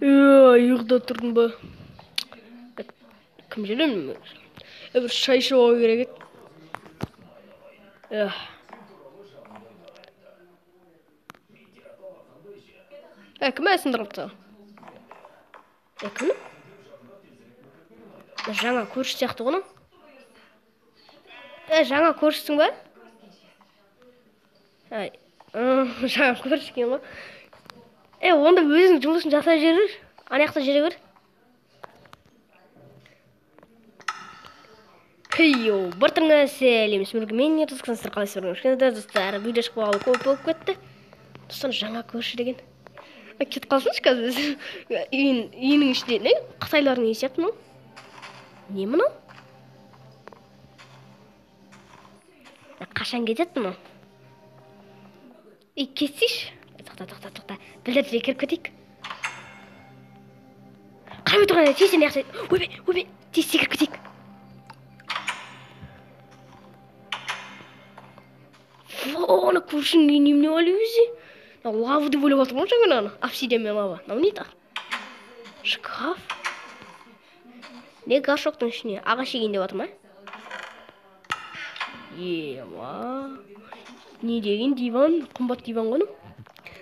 Ұйықта тұрдың ба? Кім желемін? Бір шай ішіп алу керек еді. Кім сындырыпты? Кім? Жаңа көрші сияқты ғының? Жаңа көршісің ба? Жаңа көршікен ғой. Онда өзің жұмысын жасай жүрір. Анаяқта жүре бер. Бұртыңа сәлем. Мен не тұзықсыңыздар қалайсыздар? Достар, видео шықпай қалу көп болып кетті. Достар, жаңа көрші деген. Кетіп қалсыншы қазір біз. Үйінің ішінде не? Қытайлардың үй сияқты мынау. Не мынау? Қашан кетеді мынау? Кетсейші. Тоқта. Білдірді кіріп кетейік. Қайбы тұрғанда тезен яқсы. Өбе, тез секіріп кетейік. Оны көршінің үйіне не олы өзі? Лавды бөліп отыр мұн жаңа аны. Обсидия мен лава. Нау не тақ? Шкаф? Не горшоктың ішіне? Ағаш егенде батыр ма? Не деген диван? Қымбат диван ғоным?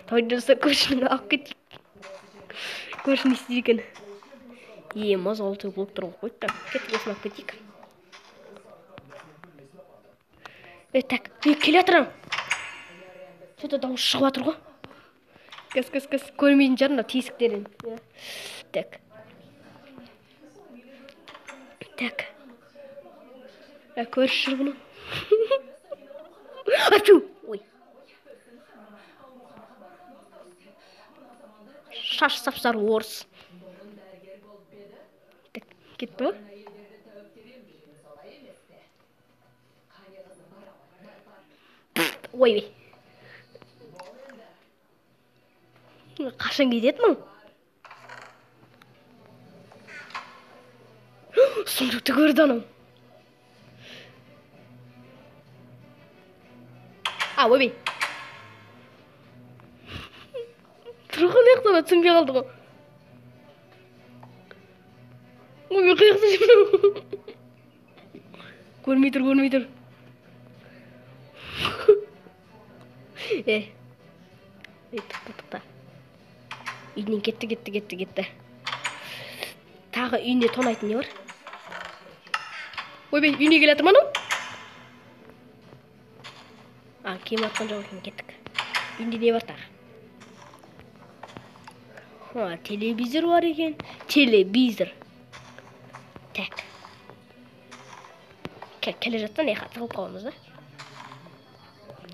Тауды достар көршінің ақ кетейік. Көршін істейді екен. Мазалты болып тұрғы қойды. Кетіп осын ақ кетейік. Так, келе атырам. Что-то дауыс шығып атыр ғой. Кәс. Көрмейтін жарында тесіктерін. Так. Көрші жүр бұны. Ачу! Ой. Шаш сапсар орыс. Так, кетті ба? Ой. Қашан кетеді мұң? Сұмдықты көрді анау. Өбей. Тұрған аяқтана түсінбей қалды ғой. Ой, қаяқты жемді. Көрмей тұр. Тоқта. Үйінен кетті. Тағы үйінде тонайтын не бар? Ойбей, үйіне келе атыр маның? Кем атқан жоқ екен, кеттік. Үйінде не бар тағы? Телевизор бар екен. Телевизор. Так. Келе жаттан аяққа тығылып қаламыз да?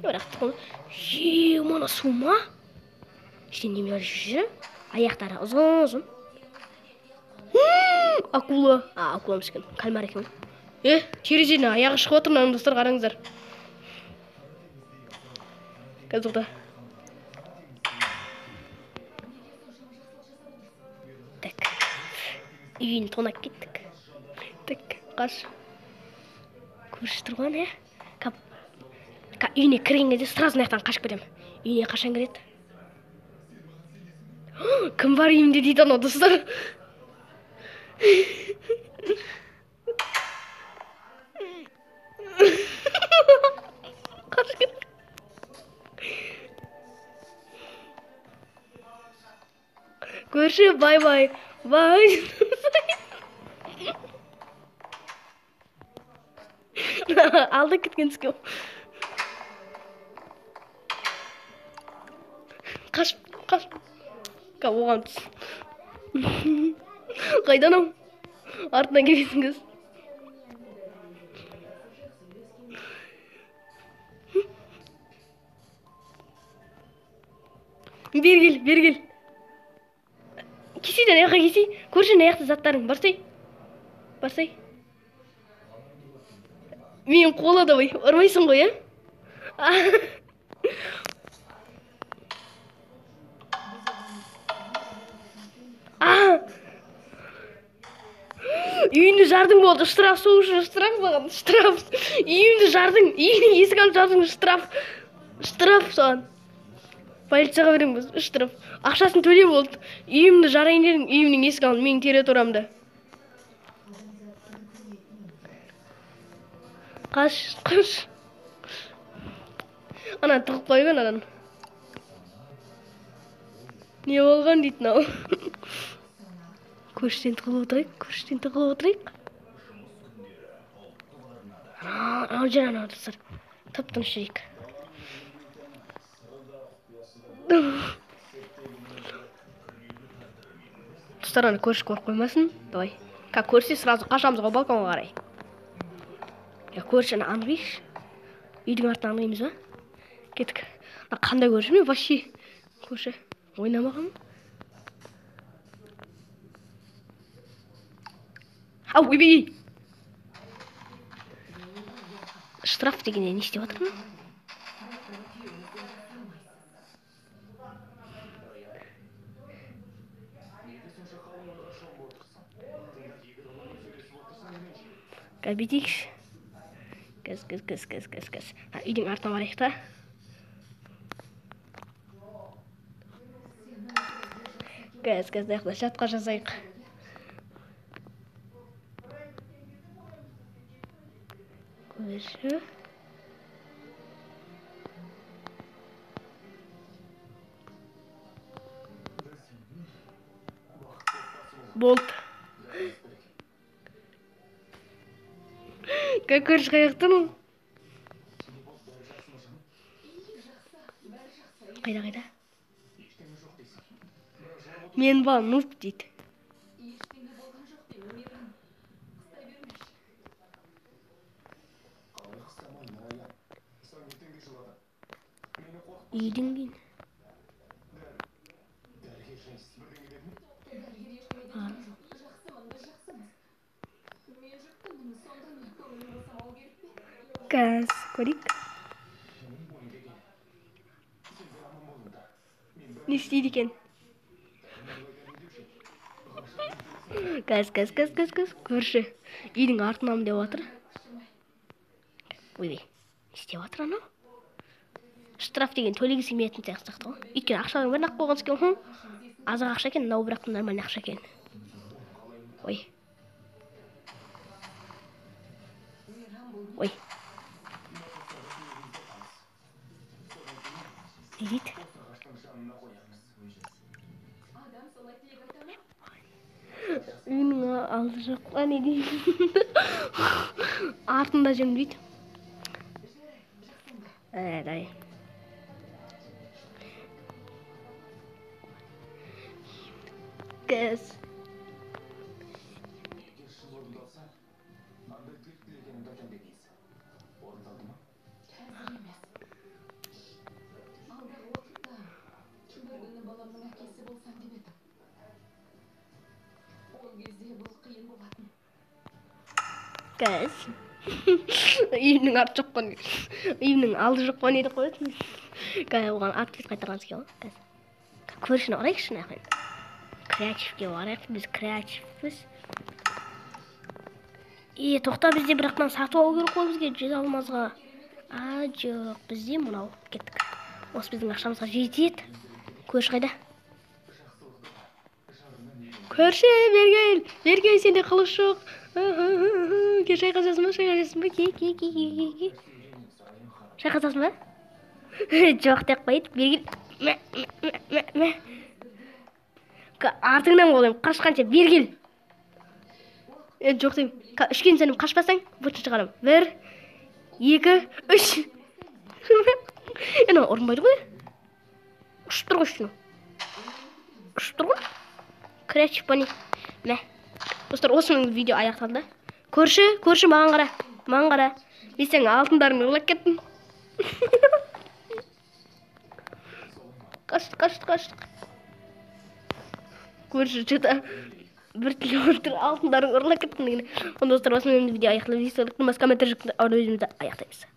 Бірақ тығылып. Мана су ма? Іштен неме бар жүрі? Аяқтары ұзын. Акула. Акула мүшкен. Кальмар екен. Терезені аяғы шығып отыр мына достар, қараңыздар. Қазірді. Так. Үйін тонап кеттік. Так, қаш. Көрші тұрған, Үйіне кірген кезде сразу аяқтан қашып кетем. Үйіне қашан кіреді? Кім бар үйімде дейді анау достар. Қашып кетті. Көрші, бай. Алды кеткен түскен. Қашып. Оған түс. Қайдан ау? Артынан келесіңіз. Бер кел. Кесейден аяққа кесей. Көршін аяқты заттарың. Барсай. Мен қола да бай. Ұрмайсың ғой, Үйінді жардың болды. Штраф соғыш. Үйімді жардың. Үйінің есік алып жардың. Штраф соған. Полицияға береміз, штраф. Ақшасын төле болды. Үйімді жарайын дедім, үйімнің есік алдында менің территориямда. Қаш. Ана тығып қойған адан. Не болған дейді мынау. Көріштен тығылып отырайық. Анау жер достар. Тып-тыныш жүрейік. Достар, ана көрші көріп қоймасын. Давай. Көрсе сразу қашамыз ғой балконға қарай. Көршіні анғайш. Үйдің артын анғаймыз ба? Кеттік. Қандай көрші мен вообще? Көрші ойнамаған. Ау, өйбей! Штраф дегенде не істеп жатырмын? Кәбетейікші. Кәз. Үйдің артына барайық та. Кәз, даяқта жатқа жазайық. Көрші. Болды. Көрші қаяқтың? Қайда? Мен ба, нұп дейді. Үйдің кейін. Кәз, көрейік. Не істейді екен? Кәз. Көрші. Үйдің артынам деп отыр. Ойбей, не істеп отыр анау? Штраф деген төлегісі келмейтін сияқты ғой. Өйткені ақшаның бәрін ақ болған екен. Азық ақша екен, мынау бірақ нормальный ақша екен. Ой. Не дейді? Үйінің алды жоқ па, не дейді? Артында жүрмін дейді. Дай. Кәз. Кәз. Үйімнің арты жоқ қой. Үйімнің алды жоқ қой, неді қойды. Кәз, оған арты қайтарғаныз ке ғой. Кәз. Көршіні орайықшы нақын. Креативке орайық, біз креативпіз. Тоқта бізде бірақтан сату алу керек қой бізге 100 алмазға. Жоқ, бізде мұнау. Кеттік. Осы біздің ақшамызға жетеді. Көрші қайда? Көрші, бергел, сенде қылыш жоқ. Шай қазасын ба? Ке. Шай қазасын ба? Жоқ деп қойды, бергел. Артыңнан қолайым, қашқанша бергел. Жоқ дейм, үшкен сәнім қашпасаң, бұтын шығарам. 1, 2, 3. Орынбайды ғой. Ұшып тұр ғой. Ұшып тұр ғой. Креатив пани. Достар, осының видео аяқталды. Көрші маған қара. Мен сен алтындарыңды ұрлап кеттім. Қаштық. Көрші что-то бір километр алтындарың ұрлап кеттім. Достар, осының видео аяқталды. Комментарий аяқтаймыз.